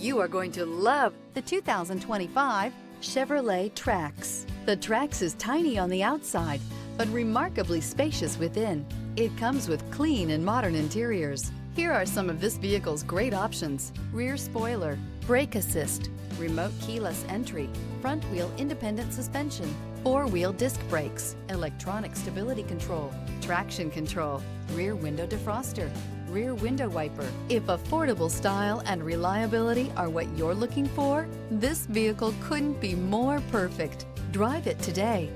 You are going to love the 2025 Chevrolet Trax. The Trax is tiny on the outside, but remarkably spacious within. It comes with clean and modern interiors. Here are some of this vehicle's great options: rear spoiler, brake assist, remote keyless entry, front wheel independent suspension, four-wheel disc brakes, electronic stability control, traction control, rear window defroster, rear window wiper. If affordable style and reliability are what you're looking for, this vehicle couldn't be more perfect. Drive it today.